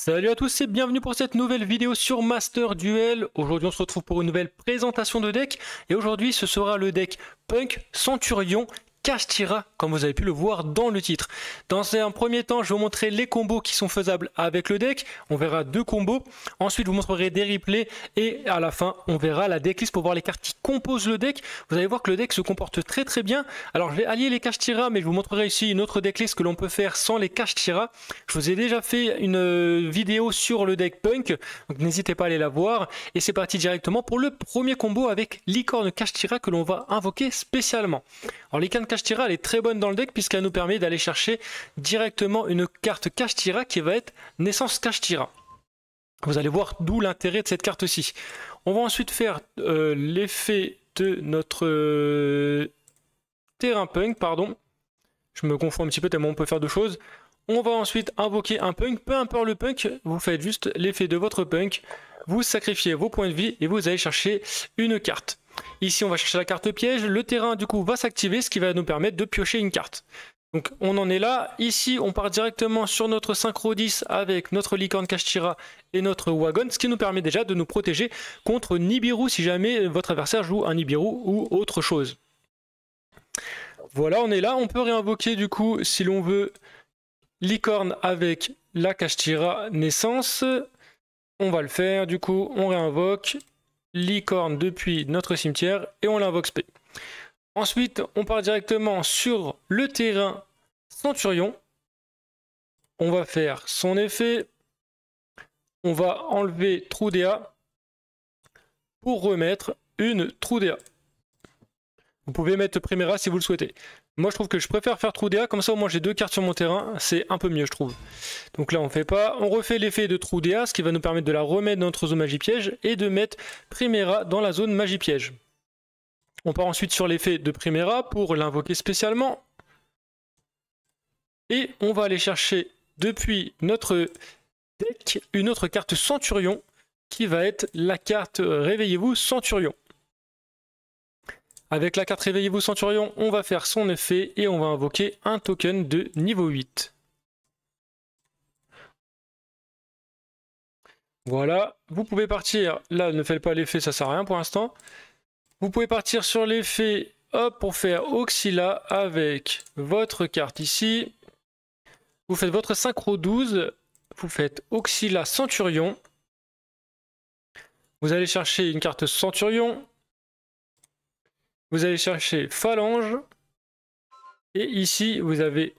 Salut à tous et bienvenue pour cette nouvelle vidéo sur Master Duel. Aujourd'hui on se retrouve pour une nouvelle présentation de deck et aujourd'hui ce sera le deck Punk Centurion Kashtira, comme vous avez pu le voir dans le titre. Dans un premier temps, je vais vous montrer les combos qui sont faisables avec le deck. On verra deux combos. Ensuite, je vous montrerai des replays et à la fin, on verra la decklist pour voir les cartes qui composent le deck. Vous allez voir que le deck se comporte très bien. Alors, je vais allier les Kashtira, mais je vous montrerai ici une autre decklist que l'on peut faire sans les Kashtira. Je vous ai déjà fait une vidéo sur le deck Punk, donc n'hésitez pas à aller la voir. Et c'est parti directement pour le premier combo avec Licorne Kashtira que l'on va invoquer spécialement. Alors, Licorne Kashtira, elle est très bonne dans le deck puisqu'elle nous permet d'aller chercher directement une carte Kashtira qui va être Naissance Kashtira. Vous allez voir d'où l'intérêt de cette carte-ci. On va ensuite faire l'effet de notre terrain Punk, pardon. Je me confonds un petit peu tellement on peut faire deux choses. On va ensuite invoquer un Punk, peu importe le Punk, vous faites juste l'effet de votre Punk, vous sacrifiez vos points de vie et vous allez chercher une carte. Ici on va chercher la carte piège, le terrain du coup va s'activer, ce qui va nous permettre de piocher une carte. Donc on en est là, ici on part directement sur notre synchro 10 avec notre Licorne Kashtira et notre Wagon, ce qui nous permet déjà de nous protéger contre Nibiru si jamais votre adversaire joue un Nibiru ou autre chose. Voilà, on est là, on peut réinvoquer du coup si l'on veut Licorne avec la Kashtira Naissance. On va le faire, du coup on réinvoque Licorne depuis notre cimetière et on l'invoque spé. Ensuite on part directement sur le terrain Centurion. On va faire son effet. On va enlever Trudea pour remettre une Trudea. Vous pouvez mettre Primera si vous le souhaitez. Moi je trouve que je préfère faire Trudea, comme ça au moins j'ai deux cartes sur mon terrain, c'est un peu mieux je trouve. Donc là on fait pas, on refait l'effet de Trudea, ce qui va nous permettre de la remettre dans notre zone magie piège et de mettre Primera dans la zone magie piège. On part ensuite sur l'effet de Primera pour l'invoquer spécialement. Et on va aller chercher depuis notre deck une autre carte Centurion qui va être la carte Réveillez-vous Centurion. Avec la carte Réveillez-vous Centurion, on va faire son effet et on va invoquer un token de niveau 8. Voilà, vous pouvez partir, là ne faites pas l'effet, ça sert à rien pour l'instant. Vous pouvez partir sur l'effet, hop, pour faire Auxila avec votre carte ici. Vous faites votre synchro 12, vous faites Auxila Centurion. Vous allez chercher une carte Centurion. Vous allez chercher Phalange. Et ici, vous avez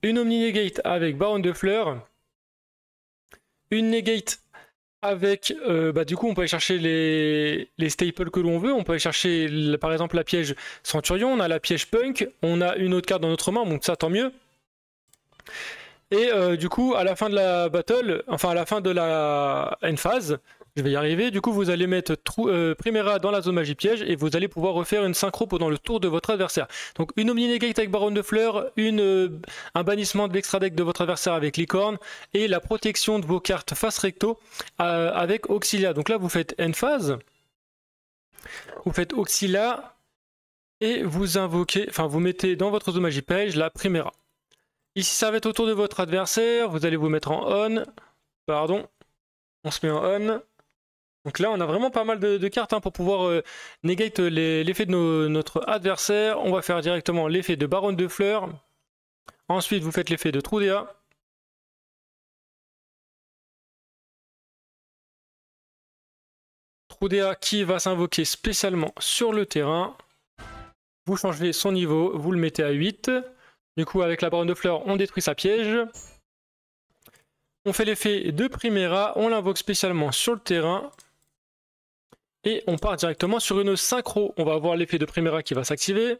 une Omni Negate avec Baronne de Fleurs. Une Negate avec... du coup, on peut aller chercher les staples que l'on veut. On peut aller chercher, par exemple, la piège Centurion. On a la piège Punk. On a une autre carte dans notre main, donc ça, tant mieux. Et du coup, à la fin de la battle, enfin à la fin de la end phase, je vais y arriver, du coup vous allez mettre Primera dans la zone magie piège et vous allez pouvoir refaire une synchro pendant le tour de votre adversaire. Donc une Omni Negate avec Baronne de Fleurs, un bannissement de l'extra deck de votre adversaire avec Licorne et la protection de vos cartes face recto avec Auxilia. Donc là vous faites end phase, vous faites Auxilia et vous invoquez, enfin vous mettez dans votre zone magie piège la Primera. Ici, ça va être autour de votre adversaire. Vous allez vous mettre en on. Pardon. On se met en on. Donc là, on a vraiment pas mal de cartes pour pouvoir negate l'effet de notre adversaire. On va faire directement l'effet de Baronne de Fleurs. Ensuite, vous faites l'effet de Trudea. Trudea qui va s'invoquer spécialement sur le terrain. Vous changez son niveau. Vous le mettez à 8. Du coup, avec la Baronne de Fleurs, on détruit sa piège. On fait l'effet de Primera, on l'invoque spécialement sur le terrain. Et on part directement sur une synchro. On va avoir l'effet de Primera qui va s'activer.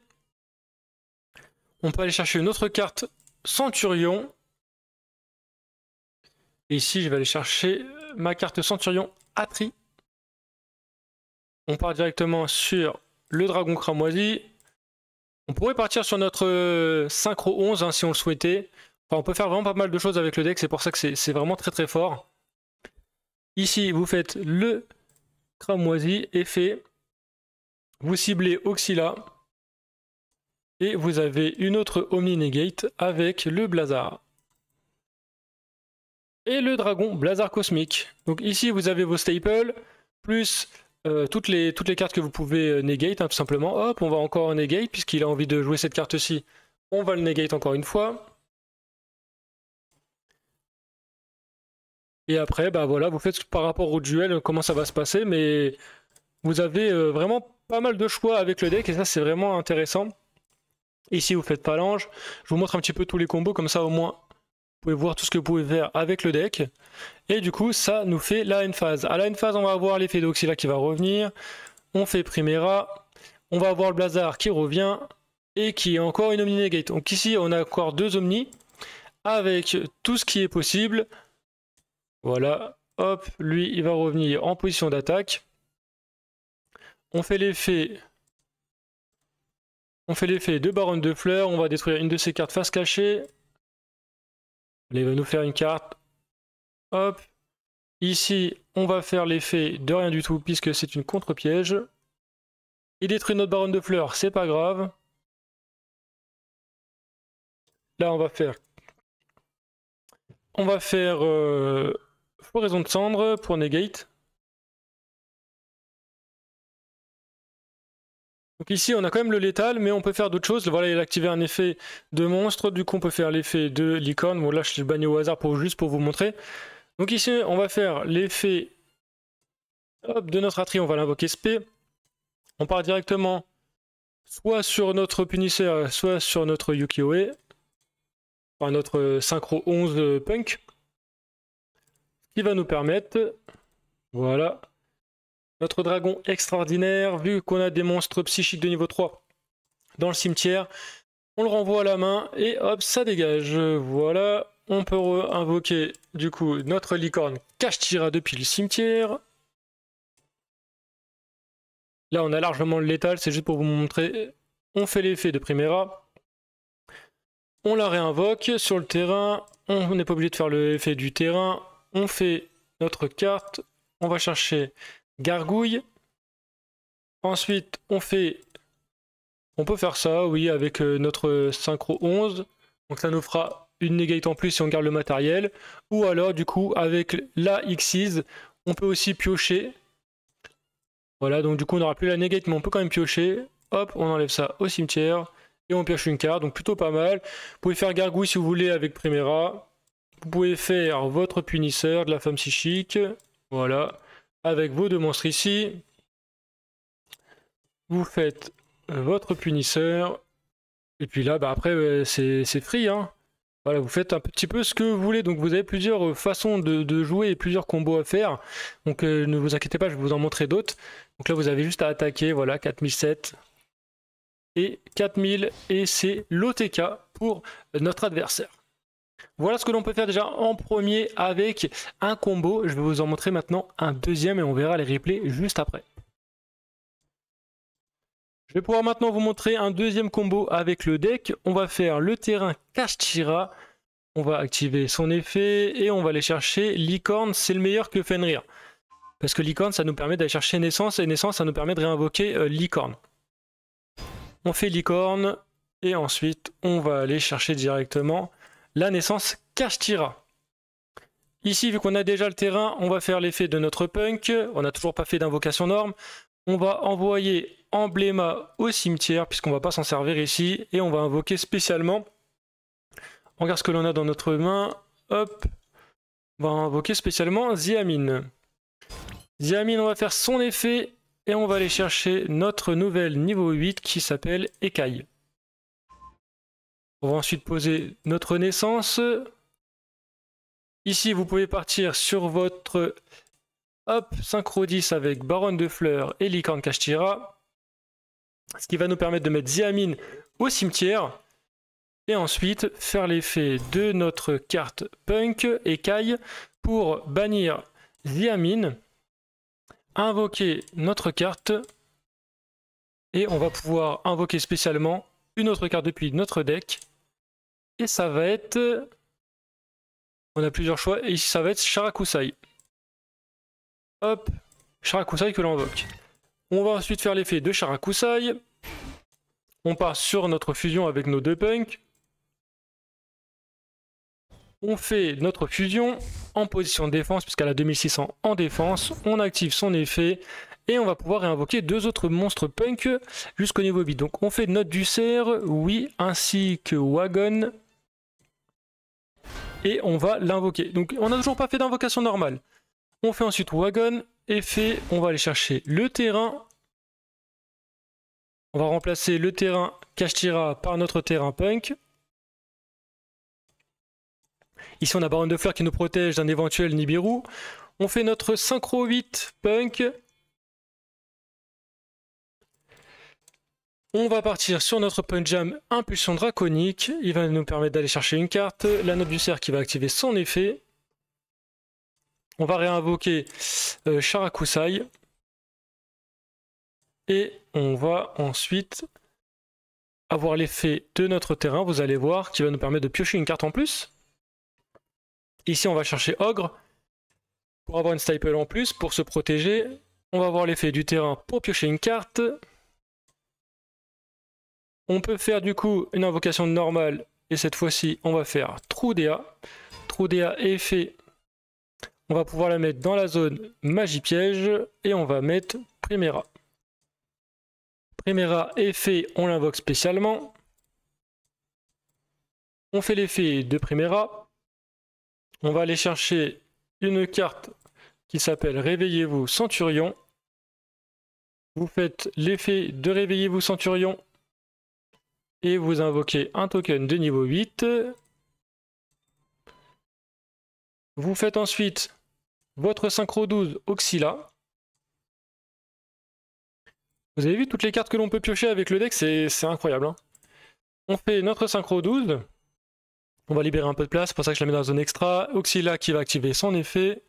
On peut aller chercher une autre carte Centurion. Et ici, je vais aller chercher ma carte Centurion Atri. On part directement sur le Dragon Cramoisi. On pourrait partir sur notre synchro 11 si on le souhaitait. Enfin, on peut faire vraiment pas mal de choses avec le deck, c'est pour ça que c'est vraiment très fort. Ici, vous faites le Cramoisi, effet. Vous ciblez Auxila. Et vous avez une autre Omni Negate avec le Blazar. et le dragon Blazar Cosmique. Donc ici vous avez vos staples, plus toutes les cartes que vous pouvez negate, hein, tout simplement. Hop, on va encore negate, puisqu'il a envie de jouer cette carte-ci. On va le negate encore une fois. Et après, bah voilà, vous faites par rapport au duel comment ça va se passer, mais vous avez vraiment pas mal de choix avec le deck, et ça c'est vraiment intéressant. Ici vous faites phalange, je vous montre un petit peu tous les combos, comme ça au moins vous pouvez voir tout ce que vous pouvez faire avec le deck. Et du coup ça nous fait la end-phase. À la end-phase on va avoir l'effet d'Oxyla qui va revenir, on fait Primera, on va avoir le Blazar qui revient, et qui est encore une Omni Negate. Donc ici on a encore 2 Omni, avec tout ce qui est possible. Voilà, hop, lui il va revenir en position d'attaque. On fait l'effet de Baronne de Fleurs, on va détruire une de ses cartes face cachée. Allez, il va nous faire une carte. Hop. Ici, on va faire l'effet de rien du tout puisque c'est une contre-piège. Il détruit notre Baronne de Fleurs, c'est pas grave. Là, on va faire Floraison de Cendre pour negate. Donc ici on a quand même le létal, mais on peut faire d'autres choses. Voilà, il a activé un effet de monstre, du coup on peut faire l'effet de licorne. Bon là je l'ai banni au hasard juste pour vous montrer. Donc ici on va faire l'effet de notre Atri, on va l'invoquer SP. On part directement soit sur notre punisseur, soit sur notre Yuki-Oe. Enfin notre synchro 11 punk. Ce qui va nous permettre, voilà, notre dragon extraordinaire, vu qu'on a des monstres psychiques de niveau 3 dans le cimetière, on le renvoie à la main et hop, ça dégage. Voilà, on peut invoquer du coup notre licorne Kashtira depuis le cimetière. Là, on a largement le létal, c'est juste pour vous montrer. On fait l'effet de Primera. On la réinvoque sur le terrain. On n'est pas obligé de faire l'effet du terrain. On fait notre carte. On va chercher Gargouille. Ensuite, on peut faire ça, oui, avec notre synchro 11. Donc ça nous fera une negate en plus si on garde le matériel. Ou alors, du coup, avec la Xyz, on peut aussi piocher. Voilà, donc du coup, on n'aura plus la negate, mais on peut quand même piocher. Hop, on enlève ça au cimetière. Et on pioche une carte, donc plutôt pas mal. Vous pouvez faire Gargouille si vous voulez avec Primera. Vous pouvez faire votre punisseur de la femme psychique. Voilà. Avec vos 2 monstres ici. Vous faites votre punisseur. Et puis là, bah après, c'est free. Hein. Voilà, vous faites un petit peu ce que vous voulez. Donc vous avez plusieurs façons de jouer et plusieurs combos à faire. Donc ne vous inquiétez pas, je vais vous en montrer d'autres. Donc là, vous avez juste à attaquer. Voilà, 4007 et 4000. Et c'est l'OTK pour notre adversaire. Voilà ce que l'on peut faire déjà en premier avec un combo. Je vais vous en montrer maintenant un deuxième et on verra les replays juste après. Je vais pouvoir maintenant vous montrer un deuxième combo avec le deck. On va faire le terrain Kashtira. On va activer son effet et on va aller chercher Licorne. C'est le meilleur que Fenrir. Parce que Licorne, ça nous permet d'aller chercher Naissance et Naissance, ça nous permet de réinvoquer Licorne. On fait Licorne et ensuite on va aller chercher directement la Naissance Kashtira. Ici, vu qu'on a déjà le terrain, on va faire l'effet de notre punk. On n'a toujours pas fait d'invocation norme. On va envoyer Embléma au cimetière, puisqu'on ne va pas s'en servir ici. Et on va invoquer spécialement. On regarde ce que l'on a dans notre main. Hop. On va invoquer spécialement Xiamin. Xiamin, on va faire son effet. Et on va aller chercher notre nouvelle niveau 8 qui s'appelle Écaille. On va ensuite poser notre Naissance. Ici, vous pouvez partir sur votre synchro 10 avec Baronne de Fleurs et Licorne Kashtira. Ce qui va nous permettre de mettre Xiamin au cimetière. Et ensuite, faire l'effet de notre carte Punk Écaille pour bannir Xiamin. Invoquer notre carte. Et on va pouvoir invoquer spécialement une autre carte depuis notre deck. Et ça va être... On a plusieurs choix. Et ici, ça va être Sharakusai. Hop. Sharakusai que l'on invoque. On va ensuite faire l'effet de Sharakusai. On part sur notre fusion avec nos 2 punks. On fait notre fusion. en position de défense puisqu'elle a 2600 en défense. On active son effet et on va pouvoir réinvoquer deux autres monstres punk jusqu'au niveau 8. Donc on fait Note du cerf, oui, ainsi que Wagon. Et on va l'invoquer. Donc on n'a toujours pas fait d'invocation normale. On fait ensuite Wagon, effet, on va aller chercher le terrain. On va remplacer le terrain Kashtira par notre terrain punk. Ici on a Baronne de Fleurs qui nous protège d'un éventuel Nibiru. On fait notre synchro 8 punk. On va partir sur notre Punch Jam Impulsion Draconique. Il va nous permettre d'aller chercher une carte. La Note du cerf qui va activer son effet. On va réinvoquer Sharakusai. Et on va ensuite avoir l'effet de notre terrain, vous allez voir, qui va nous permettre de piocher une carte en plus. Ici, on va chercher Ogre pour avoir une staple en plus, pour se protéger. On va avoir l'effet du terrain pour piocher une carte. On peut faire du coup une invocation normale, et cette fois-ci, on va faire Trudea. Trudea effet. On va pouvoir la mettre dans la zone magie piège, et on va mettre Primera. Primera effet, on l'invoque spécialement. On fait l'effet de Primera. On va aller chercher une carte qui s'appelle Réveillez-vous Centurion. Vous faites l'effet de Réveillez-vous Centurion et vous invoquez un token de niveau 8. Vous faites ensuite votre synchro 12 Auxila. Vous avez vu toutes les cartes que l'on peut piocher avec le deck, c'est incroyable. Hein. On fait notre synchro 12. On va libérer un peu de place, c'est pour ça que je la mets dans la zone extra. Auxila qui va activer son effet,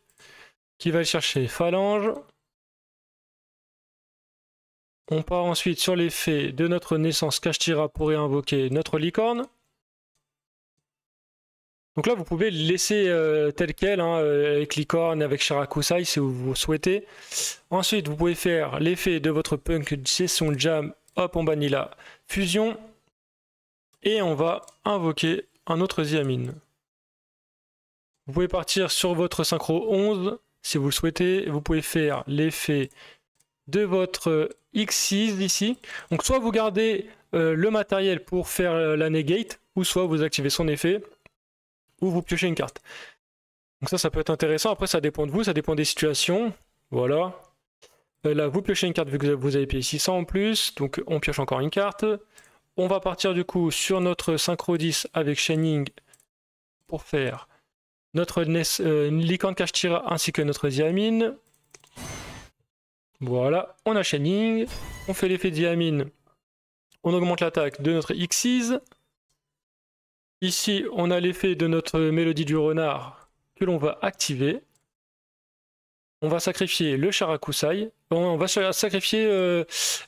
qui va aller chercher Phalange. On part ensuite sur l'effet de notre naissance Kashtira pour réinvoquer notre licorne. Donc là, vous pouvez le laisser tel quel, hein, avec licorne, avec Sharakusai si vous souhaitez. Ensuite, vous pouvez faire l'effet de votre punk session jam, hop, on bannit la fusion. Et on va invoquer un autre Ziamine. Vous pouvez partir sur votre synchro 11 si vous le souhaitez. Vous pouvez faire l'effet de votre X6 ici. Donc soit vous gardez le matériel pour faire la negate, ou soit vous activez son effet, ou vous piochez une carte. Donc ça peut être intéressant. Après, ça dépend de vous, ça dépend des situations. Voilà. Là, vous piochez une carte vu que vous avez payé 600 en plus. Donc on pioche encore une carte. On va partir du coup sur notre synchro 10 avec Shining pour faire notre licorne Kashtira ainsi que notre Ziamine. Voilà, on a Shining. On fait l'effet Ziamine. On augmente l'attaque de notre X6. Ici, on a l'effet de notre Mélodie du Renard que l'on va activer. On va sacrifier le Sharakusai. On va sacrifier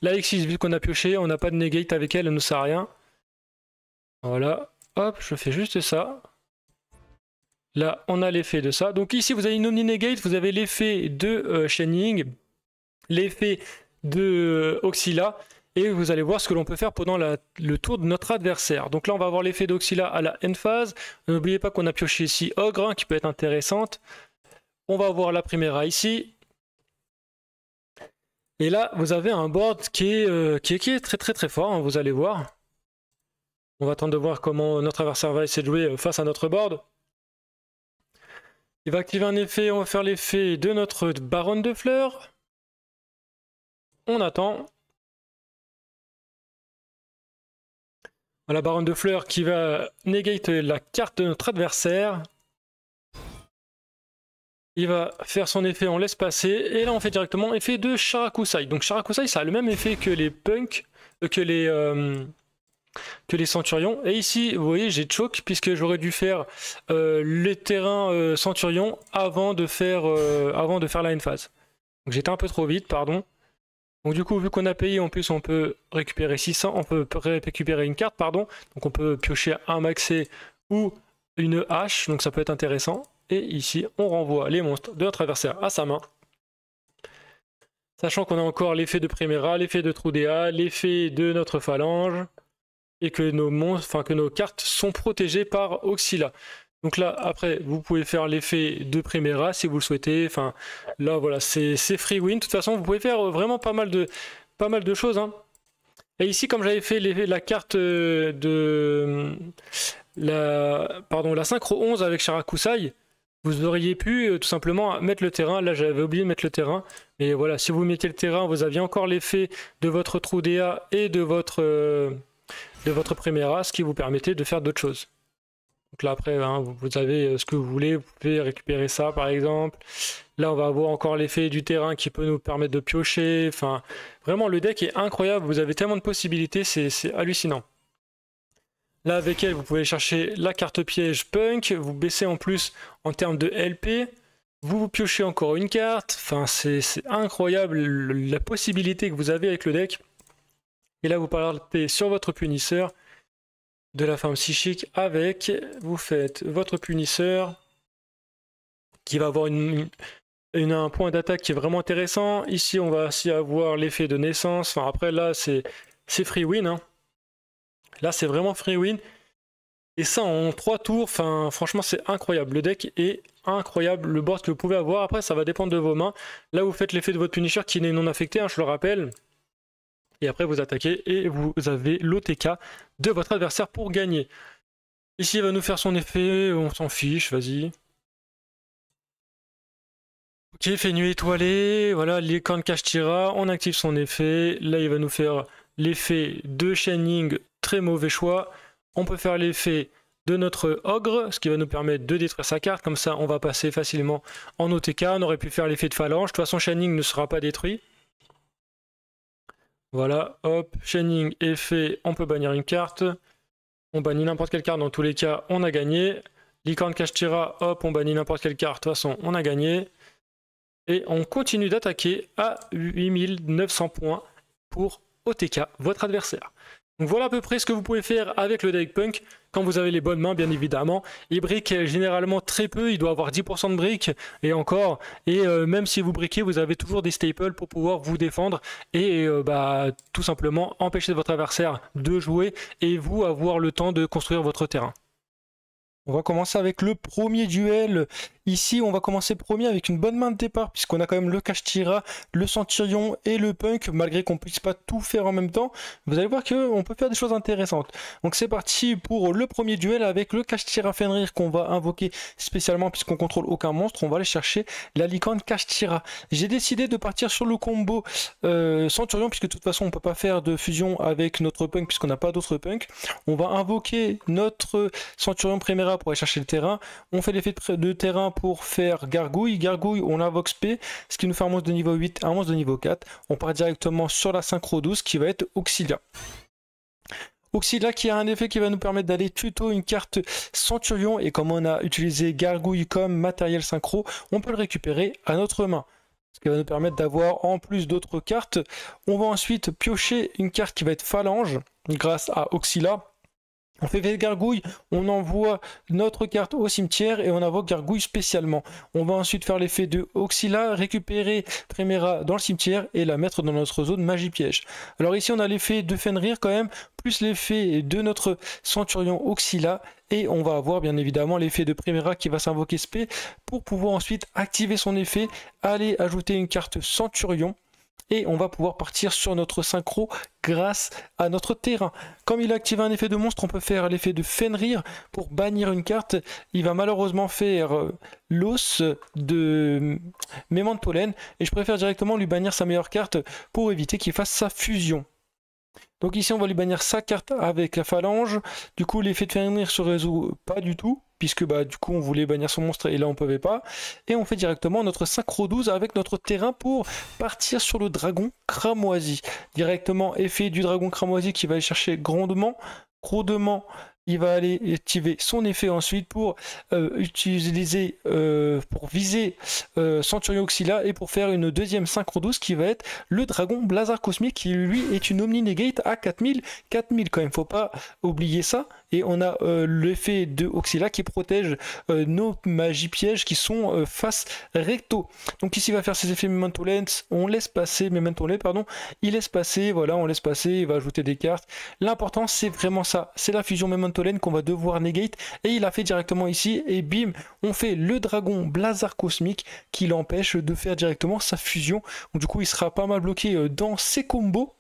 la X6 vu qu'on a pioché. On n'a pas de negate avec elle, elle ne sert à rien. Voilà. Hop, je fais juste ça. Là, on a l'effet de ça. Donc ici, vous avez une omni-negate. Vous avez l'effet de Shining, l'effet de Auxila. Et vous allez voir ce que l'on peut faire pendant le tour de notre adversaire. Donc là, on va avoir l'effet d'Auxila à la end phase. N'oubliez pas qu'on a pioché ici Ogre, hein, qui peut être intéressante. On va avoir la Primera ici. Et là, vous avez un board qui est très très très fort, hein, vous allez voir. On va attendre de voir comment notre adversaire va essayer de jouer face à notre board. Il va activer un effet, on va faire l'effet de notre Baronne de Fleurs. On attend. La Baronne de Fleurs qui va negate la carte de notre adversaire. Il va faire son effet, on laisse passer. Et là, on fait directement effet de Sharakusai. Donc Sharakusai, ça a le même effet que les punks, que les centurions. Et ici, vous voyez, j'ai choke puisque j'aurais dû faire les terrains centurions avant de faire la end phase. Donc j'étais un peu trop vite, pardon. Donc du coup, vu qu'on a payé, en plus, on peut récupérer 600, on peut récupérer une carte, pardon. Donc on peut piocher un maxé ou une hache, donc ça peut être intéressant. Et ici, on renvoie les monstres de notre adversaire à sa main. Sachant qu'on a encore l'effet de Primera, l'effet de Trudea, l'effet de notre Phalange. Et que nos monstres, que nos cartes sont protégées par Auxila. Donc là, après, vous pouvez faire l'effet de Primera si vous le souhaitez. Enfin, là, voilà, c'est free win. De toute façon, vous pouvez faire vraiment pas mal de choses, hein. Et ici, comme j'avais fait la carte de la synchro 11 avec Sharakusai, vous auriez pu tout simplement mettre le terrain. Là, j'avais oublié de mettre le terrain. Mais voilà, si vous mettez le terrain, vous aviez encore l'effet de votre trou DA et de votre Primera, ce qui vous permettait de faire d'autres choses. Donc là, après, hein, vous avez ce que vous voulez. Vous pouvez récupérer ça, par exemple. Là, on va avoir encore l'effet du terrain qui peut nous permettre de piocher. Enfin, vraiment, le deck est incroyable. Vous avez tellement de possibilités, c'est hallucinant. Là, avec elle, vous pouvez chercher la carte piège Punk. Vous baissez en plus en termes de LP. Vous piochez encore une carte. Enfin, c'est incroyable la possibilité que vous avez avec le deck. Et là, vous partez sur votre punisseur de la forme psychique avec. Vous faites votre punisseur qui va avoir un point d'attaque qui est vraiment intéressant. Ici, on va aussi avoir l'effet de naissance. Enfin, après, là, c'est free win, hein. Là, c'est vraiment free win. Et ça, en 3 tours, enfin, franchement, c'est incroyable. Le deck est incroyable. Le board que vous pouvez avoir, après, ça va dépendre de vos mains. Là, vous faites l'effet de votre Punisher qui n'est non affecté, hein, je le rappelle. Et après, vous attaquez et vous avez l'OTK de votre adversaire pour gagner. Ici, il va nous faire son effet. On s'en fiche, vas-y. Ok, fait nuit étoilée. Voilà, licorne Kashtira. On active son effet. Là, il va nous faire l'effet de Shining. Très mauvais choix. On peut faire l'effet de notre ogre, ce qui va nous permettre de détruire sa carte. Comme ça, on va passer facilement en OTK. On aurait pu faire l'effet de phalange. De toute façon, Shining ne sera pas détruit. Voilà, hop, Shining est fait. On peut bannir une carte. On bannit n'importe quelle carte. Dans tous les cas, on a gagné. Licorne Kashtira, hop, on bannit n'importe quelle carte. De toute façon, on a gagné. Et on continue d'attaquer à 8900 points pour OTK, votre adversaire. Donc voilà à peu près ce que vous pouvez faire avec le deck Punk quand vous avez les bonnes mains, bien évidemment. Il brique généralement très peu, il doit avoir 10% de briques et encore. Et même si vous briquez, vous avez toujours des staples pour pouvoir vous défendre et tout simplement empêcher votre adversaire de jouer et vous avoir le temps de construire votre terrain. On va commencer avec le premier duel. Ici, on va commencer premier avec une bonne main de départ, puisqu'on a quand même le Kashtira, le Centurion et le Punk, malgré qu'on ne puisse pas tout faire en même temps. Vous allez voir qu'on peut faire des choses intéressantes. Donc c'est parti pour le premier duel avec le Kashtira Fenrir qu'on va invoquer spécialement, puisqu'on contrôle aucun monstre. On va aller chercher la licorne Kashtira. J'ai décidé de partir sur le combo Centurion, puisque de toute façon, on ne peut pas faire de fusion avec notre Punk, puisqu'on n'a pas d'autre Punk. On va invoquer notre Centurion Primera pour aller chercher le terrain. On fait l'effet de terrain pour faire Gargouille. Gargouille, on invoque Spé, ce qui nous fait un monstre de niveau 8, un monstre de niveau 4. On part directement sur la synchro 12 qui va être Auxilia. Auxilia qui a un effet qui va nous permettre d'aller tuto une carte Centurion, et comme on a utilisé Gargouille comme matériel synchro, on peut le récupérer à notre main. Ce qui va nous permettre d'avoir en plus d'autres cartes. On va ensuite piocher une carte qui va être Phalange grâce à Auxilia. On fait Gargouille, on envoie notre carte au cimetière et on invoque Gargouille spécialement. On va ensuite faire l'effet de Auxilia, récupérer Primera dans le cimetière et la mettre dans notre zone magie piège. Alors ici on a l'effet de Fenrir quand même, plus l'effet de notre Centurion Auxilia, et on va avoir bien évidemment l'effet de Primera qui va s'invoquer Spé pour pouvoir ensuite activer son effet, aller ajouter une carte Centurion. Et on va pouvoir partir sur notre synchro grâce à notre terrain. Comme il a activé un effet de monstre, on peut faire l'effet de Fenrir pour bannir une carte. Il va malheureusement faire l'os de Mémant de Pollen. Et je préfère directement lui bannir sa meilleure carte pour éviter qu'il fasse sa fusion. Donc ici on va lui bannir sa carte avec la phalange. Du coup l'effet de Fenrir se résout pas du tout, puisque du coup on voulait bannir son monstre et là on pouvait pas. Et on fait directement notre synchro 12 avec notre terrain pour partir sur le dragon cramoisi. Directement effet du dragon cramoisi qui va aller chercher grandement. Il va aller activer son effet ensuite pour utiliser, pour viser Centurion Auxilia et pour faire une deuxième synchro 12 qui va être le dragon Blazar Cosmique qui lui est une Omni Negate à 4000 quand même, faut pas oublier ça. Et on a l'effet de Auxilia qui protège nos magies pièges qui sont face recto. Donc ici il va faire ses effets Memento Lens, on laisse passer, Memento Lens pardon, il laisse passer, voilà on laisse passer, il va ajouter des cartes. L'important c'est vraiment ça, c'est la fusion Memento Vantolène qu'on va devoir negate, et il a fait directement ici, et bim, on fait le dragon Blazar Cosmique qui l'empêche de faire directement sa fusion. Donc du coup il sera pas mal bloqué dans ses combos.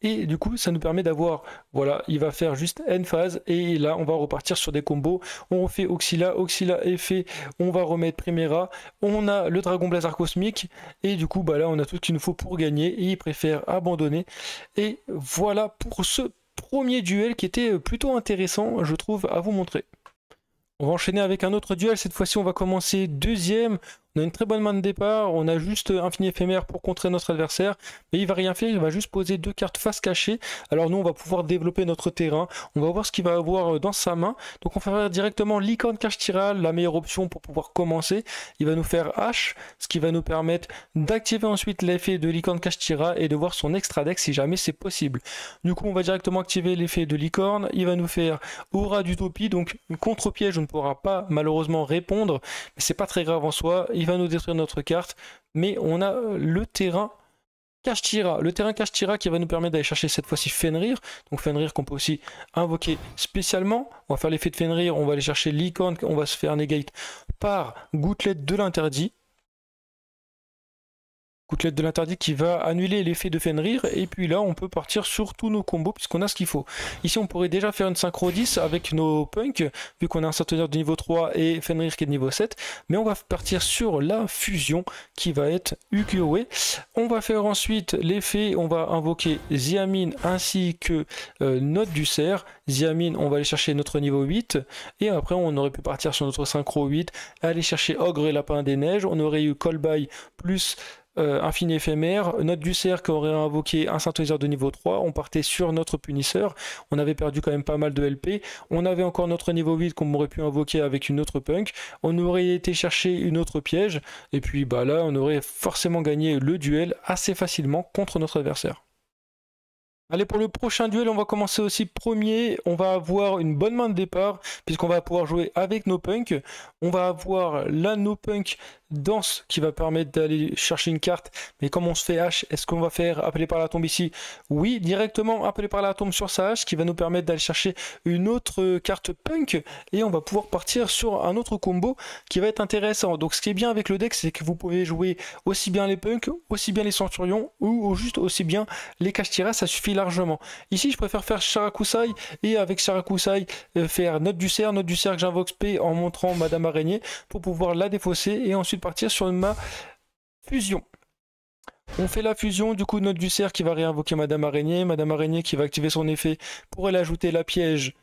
Et du coup, ça nous permet d'avoir, voilà, il va faire juste N phase, et là, on va repartir sur des combos. On refait Auxila, Auxila effet, on va remettre Primera, on a le Dragon Blazar Cosmique, et du coup, bah là, on a tout ce qu'il nous faut pour gagner, et il préfère abandonner. Et voilà pour ce premier duel qui était plutôt intéressant, je trouve, à vous montrer. On va enchaîner avec un autre duel, cette fois-ci, on va commencer deuxième. On a une très bonne main de départ, on a juste infini éphémère pour contrer notre adversaire, mais il va rien faire, il va juste poser 2 cartes face cachée. Alors nous on va pouvoir développer notre terrain, on va voir ce qu'il va avoir dans sa main. Donc on va faire directement licorne Kashtira, la meilleure option pour pouvoir commencer. Il va nous faire H, ce qui va nous permettre d'activer ensuite l'effet de licorne Kashtira et de voir son extra deck si jamais c'est possible. Du coup on va directement activer l'effet de licorne, il va nous faire aura d'utopie, donc contre piège on ne pourra pas malheureusement répondre, mais c'est pas très grave en soi. Il va nous détruire notre carte, mais on a le terrain Kashtira. Le terrain Kashtira qui va nous permettre d'aller chercher cette fois-ci Fenrir. Donc Fenrir qu'on peut aussi invoquer spécialement. On va faire l'effet de Fenrir, on va aller chercher l'icône, on va se faire negate par gouttelette de l'interdit. Gouttelette de l'interdit qui va annuler l'effet de Fenrir, et puis là on peut partir sur tous nos combos puisqu'on a ce qu'il faut. Ici on pourrait déjà faire une synchro 10 avec nos punks, vu qu'on a un centenaire de niveau 3 et Fenrir qui est de niveau 7, mais on va partir sur la fusion qui va être Ukiyo-e. On va faire ensuite l'effet, on va invoquer Xiamin ainsi que Note du Cerf. Xiamin, on va aller chercher notre niveau 8, et après on aurait pu partir sur notre synchro 8, aller chercher Ogre et Lapin des Neiges, on aurait eu Callby plus infini éphémère, Note du Cerf qui aurait invoqué un synthétiseur de niveau 3, on partait sur notre punisseur, on avait perdu quand même pas mal de LP, on avait encore notre niveau 8 qu'on aurait pu invoquer avec une autre punk, on aurait été chercher une autre piège, et puis bah là on aurait forcément gagné le duel assez facilement contre notre adversaire. Allez, pour le prochain duel, on va commencer aussi premier. On va avoir une bonne main de départ, puisqu'on va pouvoir jouer avec nos punks. On va avoir la no punk danse qui va permettre d'aller chercher une carte. Mais comme on se fait H, est-ce qu'on va faire appeler par la tombe ici? Oui, directement appeler par la tombe sur sa H, qui va nous permettre d'aller chercher une autre carte punk. Et on va pouvoir partir sur un autre combo qui va être intéressant. Donc ce qui est bien avec le deck, c'est que vous pouvez jouer aussi bien les punks, aussi bien les centurions, ou juste aussi bien les Kashtira, ça suffit largement. Ici je préfère faire Sharakusai, et avec Sharakusai faire Note du Cerf que j'invoque P en montrant Madame Araignée pour pouvoir la défausser et ensuite partir sur ma fusion. On fait la fusion, du coup Note du Cerf qui va réinvoquer Madame Araignée qui va activer son effet pour aller ajouter la piège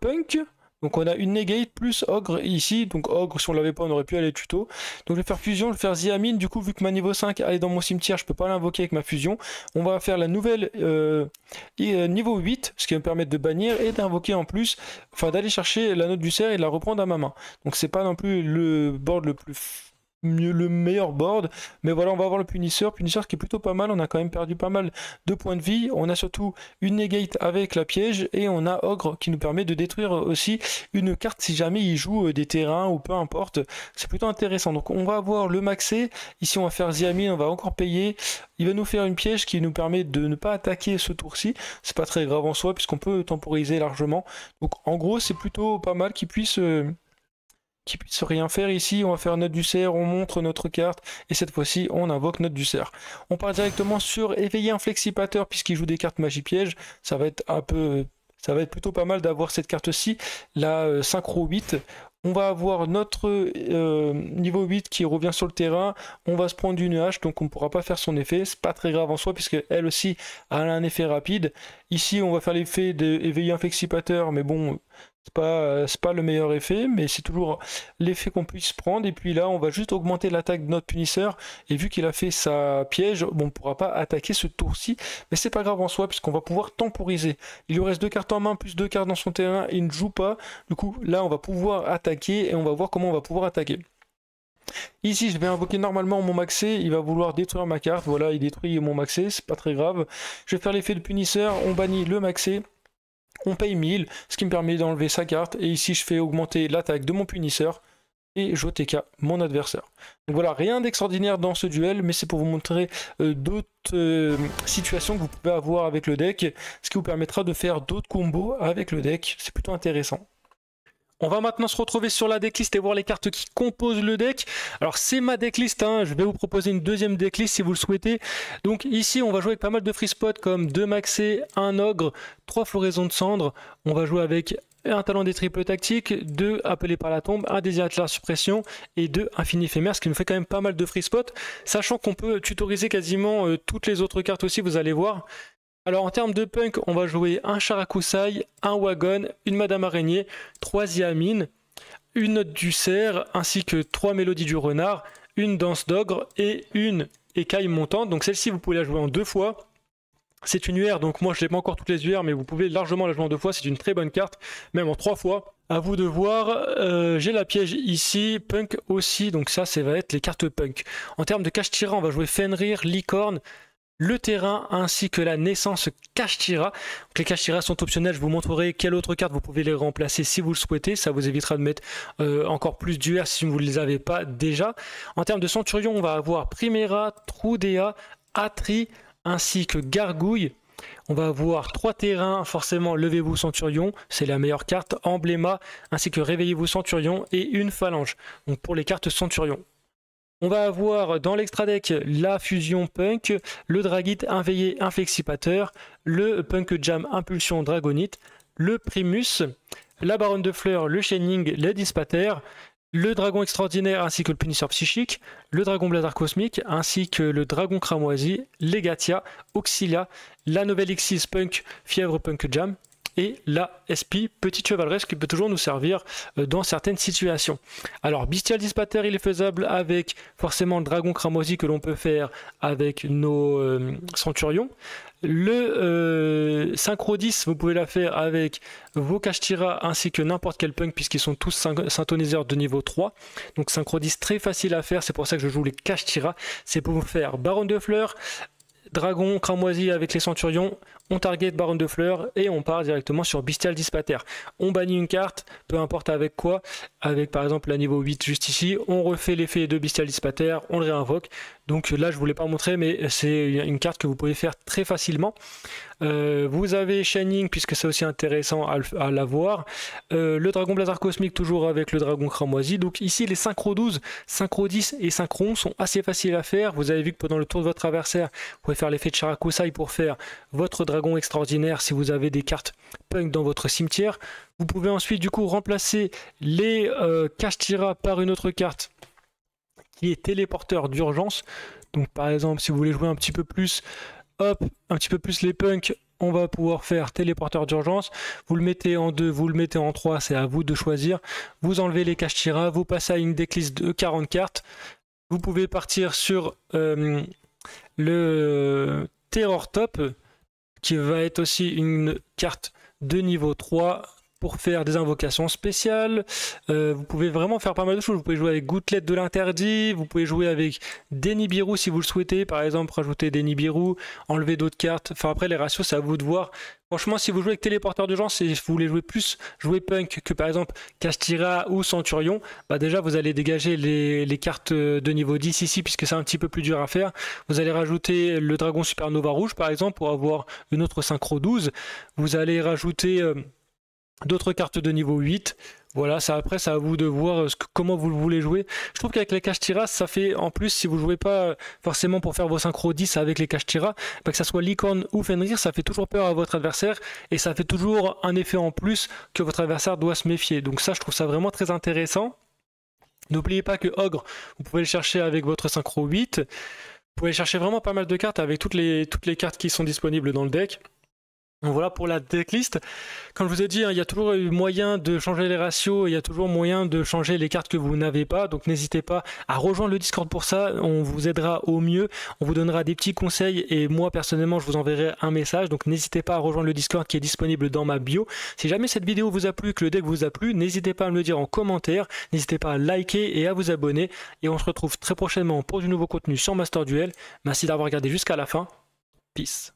punk. Donc on a une negate plus ogre ici, donc ogre si on l'avait pas on aurait pu aller tuto. Donc je vais faire fusion, je vais faire Xiamin, du coup vu que ma niveau 5 elle est dans mon cimetière, je peux pas l'invoquer avec ma fusion. On va faire la nouvelle niveau 8, ce qui va me permettre de bannir et d'invoquer en plus, enfin d'aller chercher la Note du Cerf et de la reprendre à ma main. Donc c'est pas non plus le board le meilleur board, mais voilà, on va avoir le punisseur qui est plutôt pas mal. On a quand même perdu pas mal de points de vie, on a surtout une negate avec la piège, et on a ogre qui nous permet de détruire aussi une carte si jamais il joue des terrains ou peu importe. C'est plutôt intéressant. Donc on va avoir le maxé, ici on va faire Xiamin, on va encore payer, il va nous faire une piège qui nous permet de ne pas attaquer ce tour-ci. C'est pas très grave en soi puisqu'on peut temporiser largement, donc en gros c'est plutôt pas mal qu'il puisse rien faire ici. On va faire Note du Cerf, on montre notre carte, et cette fois-ci on invoque Note du Cerf. On part directement sur éveiller un flexipateur puisqu'il joue des cartes magie piège. Ça va être plutôt pas mal d'avoir cette carte-ci, la synchro 8. On va avoir notre niveau 8 qui revient sur le terrain, on va se prendre une hache, donc on ne pourra pas faire son effet, c'est pas très grave en soi, puisque elle aussi a un effet rapide. Ici on va faire l'effet d'éveiller un flexipateur, mais bon, c'est pas le meilleur effet, mais c'est toujours l'effet qu'on puisse prendre. Et puis là on va juste augmenter l'attaque de notre punisseur, et vu qu'il a fait sa piège, bon, on ne pourra pas attaquer ce tour-ci, mais c'est pas grave en soi, puisqu'on va pouvoir temporiser. Il lui reste 2 cartes en main, plus 2 cartes dans son terrain, il ne joue pas, du coup là on va pouvoir attaquer, et on va voir comment on va pouvoir attaquer. Ici je vais invoquer normalement mon maxé, il va vouloir détruire ma carte, voilà, il détruit mon maxé, c'est pas très grave. Je vais faire l'effet de punisseur, on bannit le maxé, on paye 1000, ce qui me permet d'enlever sa carte, et ici je fais augmenter l'attaque de mon punisseur. et Joteka, mon adversaire. Donc voilà, rien d'extraordinaire dans ce duel, mais c'est pour vous montrer d'autres situations que vous pouvez avoir avec le deck, ce qui vous permettra de faire d'autres combos avec le deck, c'est plutôt intéressant. On va maintenant se retrouver sur la decklist et voir les cartes qui composent le deck. Alors c'est ma decklist, hein. Je vais vous proposer une deuxième decklist si vous le souhaitez. Donc ici on va jouer avec pas mal de free spots comme 2 maxé, 1 ogre, 3 floraisons de cendre. On va jouer avec un talent des triples tactiques, 2 appelés par la tombe, 1 désir de la suppression et 2 infini éphémère, ce qui nous fait quand même pas mal de free spots. Sachant qu'on peut tutoriser quasiment toutes les autres cartes aussi, vous allez voir. Alors en termes de punk, on va jouer un Charakusai, un Wagon, une Madame Araignée, 3 Yamine, une Note du cerf, ainsi que 3 Mélodies du renard, une Danse d'ogre et une Écaille montante. Donc celle-ci, vous pouvez la jouer en 2 fois. C'est une UR, donc moi je n'ai pas encore toutes les UR, mais vous pouvez largement la jouer en 2 fois, c'est une très bonne carte, même en 3 fois. À vous de voir, j'ai la piège ici, punk aussi, donc ça va être les cartes punk. En termes de Kashtira, on va jouer Fenrir, Licorne, le terrain ainsi que la naissance Kashtira. Donc les Kashtira sont optionnels, je vous montrerai quelle autre carte vous pouvez les remplacer si vous le souhaitez, ça vous évitera de mettre encore plus d'UR si vous ne les avez pas déjà. En termes de Centurion, on va avoir Primera, Trudea, Atri, ainsi que Gargouille. On va avoir 3 terrains, forcément Levez-vous Centurion, c'est la meilleure carte, Embléma, ainsi que Réveillez-vous Centurion et une Phalange, donc pour les cartes Centurion. On va avoir dans l'extra deck la fusion Punk, le Dragite Inveillé Inflexipateur, le Punk Jam Impulsion Dragonite, le Primus, la Baronne de Fleurs, le Shining, le Dispater, le Dragon Extraordinaire ainsi que le Punisseur Psychique, le Dragon Blazar Cosmique ainsi que le Dragon Cramoisi, Legatia, Auxilia, la nouvelle Xyz Punk, Fièvre Punk Jam et la SP Petite Chevaleresque qui peut toujours nous servir dans certaines situations. Alors Bestial Dispater, il est faisable avec forcément le Dragon Cramoisi que l'on peut faire avec nos Centurions. Le Synchro 10, vous pouvez la faire avec vos Kashtira ainsi que n'importe quel punk puisqu'ils sont tous syntoniseurs de niveau 3. Donc Synchro 10 très facile à faire, c'est pour ça que je joue les Kashtira. C'est pour vous faire Baronne de Fleurs, Dragon Cramoisi avec les Centurions, on target Baronne de Fleurs et on part directement sur Bestial Dispater. On bannit une carte, peu importe avec quoi, avec par exemple la niveau 8 juste ici, on refait l'effet de Bestial Dispater, on le réinvoque. Donc là je ne vous l'ai pas montré mais c'est une carte que vous pouvez faire très facilement. Vous avez Shining puisque c'est aussi intéressant à l'avoir. Le Dragon Blazar Cosmique toujours avec le Dragon Cramoisi. Donc ici les Synchro 12, Synchro 10 et Synchro 11 sont assez faciles à faire. Vous avez vu que pendant le tour de votre adversaire, vous pouvez faire l'effet de Charakusai pour faire votre Dragon Extraordinaire si vous avez des cartes Punk dans votre cimetière. Vous pouvez ensuite du coup remplacer les Kashtira par une autre carte qui est téléporteur d'urgence. Donc par exemple si vous voulez jouer un petit peu plus un petit peu plus les punks, on va pouvoir faire téléporteur d'urgence. Vous le mettez en 2, vous le mettez en 3, c'est à vous de choisir. Vous enlevez les Kashtira, vous passez à une decklist de 40 cartes. Vous pouvez partir sur le Terror Top, qui va être aussi une carte de niveau 3 pour faire des invocations spéciales. Vous pouvez vraiment faire pas mal de choses. Vous pouvez jouer avec Gouttelette de l'interdit, vous pouvez jouer avec des Nibiru si vous le souhaitez, par exemple rajouter des Nibiru, enlever d'autres cartes. Enfin après les ratios c'est à vous de voir. Franchement si vous jouez avec téléporteur d'urgence et vous voulez jouer punk que par exemple Kashtira ou Centurion, bah déjà vous allez dégager les cartes de niveau 10 ici puisque c'est un petit peu plus dur à faire. Vous allez rajouter le Dragon Supernova rouge par exemple pour avoir une autre Synchro 12. Vous allez rajouter d'autres cartes de niveau 8, voilà, ça après c'est à vous de voir comment vous le voulez jouer. Je trouve qu'avec les Kashtira, ça fait en plus, si vous jouez pas forcément pour faire vos synchro 10 avec les Kashtira, bah, que ça soit Licorne ou Fenrir, ça fait toujours peur à votre adversaire et ça fait toujours un effet en plus que votre adversaire doit se méfier. Donc ça, je trouve ça vraiment très intéressant. N'oubliez pas que Ogre, vous pouvez le chercher avec votre synchro 8. Vous pouvez chercher vraiment pas mal de cartes avec toutes les cartes qui sont disponibles dans le deck. Donc voilà pour la decklist. Comme je vous ai dit, hein, il y a toujours moyen de changer les ratios, il y a toujours moyen de changer les cartes que vous n'avez pas. Donc n'hésitez pas à rejoindre le Discord pour ça, on vous aidera au mieux, on vous donnera des petits conseils et moi personnellement je vous enverrai un message. Donc n'hésitez pas à rejoindre le Discord qui est disponible dans ma bio. Si jamais cette vidéo vous a plu, que le deck vous a plu, n'hésitez pas à me le dire en commentaire, n'hésitez pas à liker et à vous abonner. Et on se retrouve très prochainement pour du nouveau contenu sur Master Duel. Merci d'avoir regardé jusqu'à la fin. Peace.